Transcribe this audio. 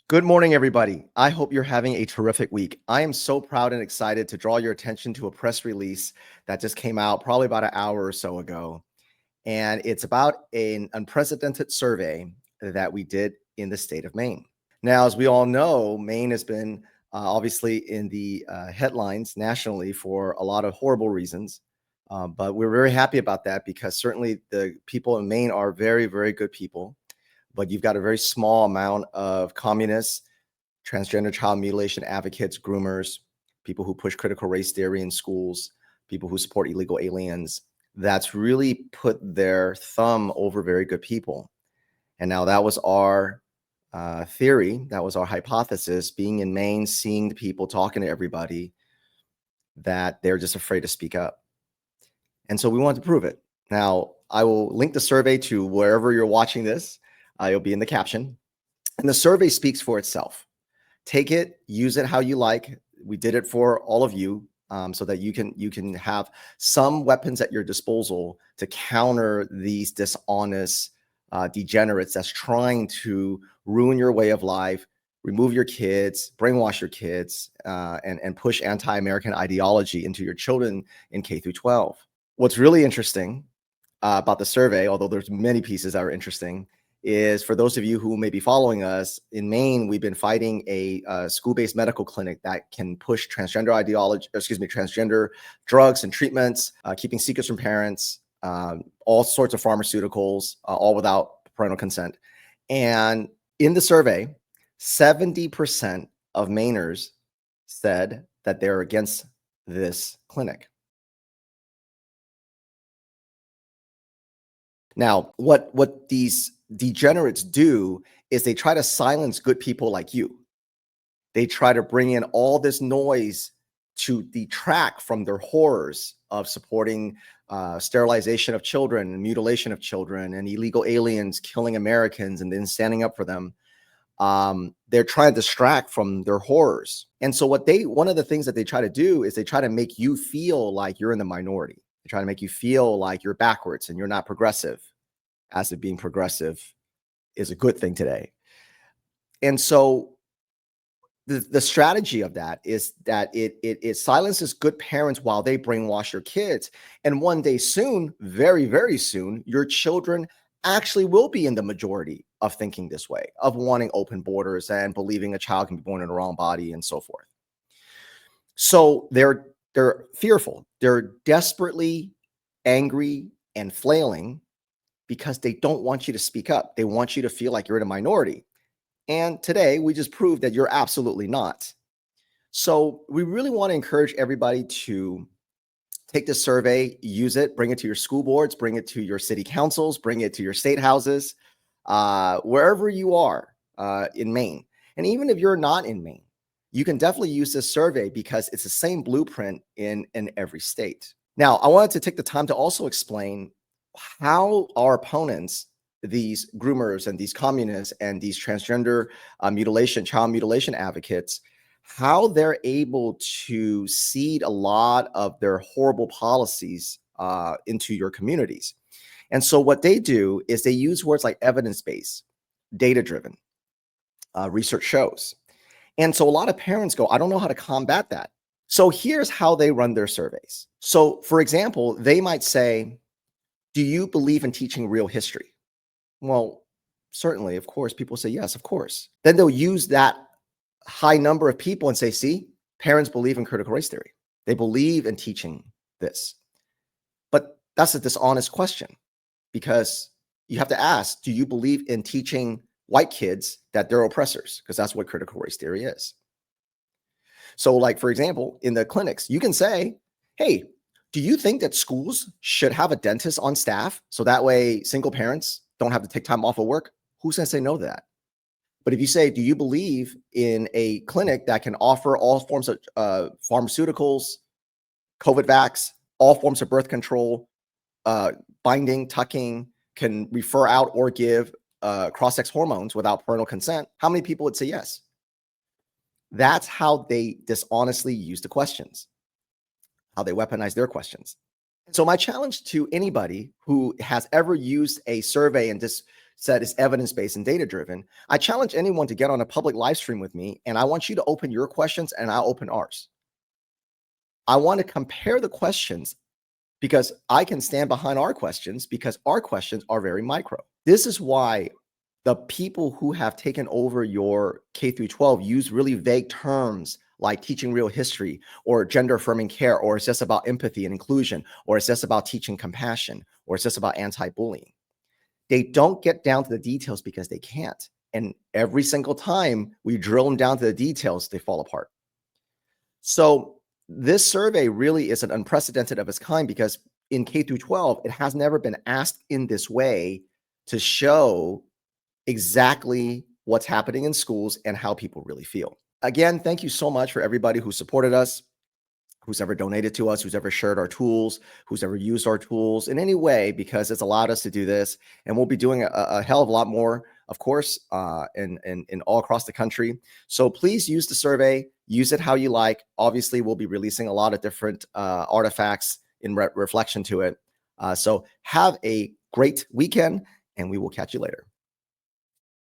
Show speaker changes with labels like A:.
A: Good morning, everybody. I hope you're having a terrific week. I am so proud and excited to draw your attention to a press release that just came out probably about an hour or so ago. And it's about an unprecedented survey that we did in the state of Maine. Now, as we all know, Maine has been obviously in the headlines nationally for a lot of horrible reasons. But we're very happy about that because certainly the people in Maine are very, very good people. But you've got a very small amount of communists, transgender child mutilation advocates, groomers, people who push critical race theory in schools, people who support illegal aliens. That's really put their thumb over very good people. And now that was our theory. That was our hypothesis. Being in Maine, seeing the people, talking to everybody, that they're just afraid to speak up. And so we wanted to prove it. Now, I will link the survey to wherever you're watching this. It'll be in the caption. And the survey speaks for itself. Take it, use it how you like. We did it for all of you so that you can have some weapons at your disposal to counter these dishonest degenerates that's trying to ruin your way of life, remove your kids, brainwash your kids, and push anti-American ideology into your children in K through 12. What's really interesting about the survey, although there's many pieces that are interesting, is for those of you who may be following us, in Maine, we've been fighting a school-based medical clinic that can push transgender transgender drugs and treatments, keeping secrets from parents, all sorts of pharmaceuticals, all without parental consent. And in the survey, 70% of Mainers said that they're against this clinic. Now, what these degenerates do is they try to silence good people like you. They try to bring in all this noise to detract from their horrors of supporting sterilization of children and mutilation of children and illegal aliens killing Americans and then standing up for them. They're trying to distract from their horrors. And so one of the things that they try to do is they try to make you feel like you're in the minority. They try to make you feel like you're backwards and you're not progressive, as if being progressive is a good thing today. And so the strategy of that is that it silences good parents while they brainwash your kids. And one day soon, very, very soon, your children actually will be in the majority of thinking this way, of wanting open borders and believing a child can be born in the wrong body and so forth. So they're fearful. They're desperately angry and flailing because they don't want you to speak up. They want you to feel like you're in a minority. And today we just proved that you're absolutely not. So we really want to encourage everybody to take this survey, use it, bring it to your school boards, bring it to your city councils, bring it to your state houses, wherever you are in Maine. And even if you're not in Maine, you can definitely use this survey because it's the same blueprint in every state. Now, I wanted to take the time to also explain how our opponents, these groomers and these communists and these transgender child mutilation advocates, how they're able to seed a lot of their horrible policies into your communities. And so what they do is they use words like evidence-based, data-driven, research shows. And so a lot of parents go, I don't know how to combat that. So here's how they run their surveys. So for example, they might say, do you believe in teaching real history? Well, certainly, of course, people say, yes, of course. Then they'll use that high number of people and say, see, parents believe in critical race theory. They believe in teaching this. But that's a dishonest question because you have to ask, do you believe in teaching white kids that they're oppressors? Because that's what critical race theory is. So like, for example, in the clinics, you can say, hey, do you think that schools should have a dentist on staff so that way single parents don't have to take time off of work? Who's going to say no to that? But if you say, do you believe in a clinic that can offer all forms of pharmaceuticals, COVID vax, all forms of birth control, binding, tucking, can refer out or give cross-sex hormones without parental consent, how many people would say yes? That's how they dishonestly use the questions, how they weaponize their questions. So my challenge to anybody who has ever used a survey and just said is evidence-based and data-driven. I challenge anyone to get on a public live stream with me, and I want you to open your questions and I'll open ours. I want to compare the questions because I can stand behind our questions because our questions are very micro. This is why the people who have taken over your K through 12 use really vague terms like teaching real history or gender affirming care, or it's just about empathy and inclusion, or it's just about teaching compassion, or it's just about anti-bullying. They don't get down to the details because they can't. And every single time we drill them down to the details, they fall apart. So this survey really is an unprecedented of its kind because in K through 12, it has never been asked in this way to show exactly what's happening in schools and how people really feel. Again, thank you so much for everybody who supported us, who's ever donated to us, who's ever shared our tools, who's ever used our tools in any way, because it's allowed us to do this. And we'll be doing a hell of a lot more, of course, in all across the country. So please use the survey, use it how you like. Obviously, we'll be releasing a lot of different artifacts in reflection to it. So have a great weekend, and we will catch you later.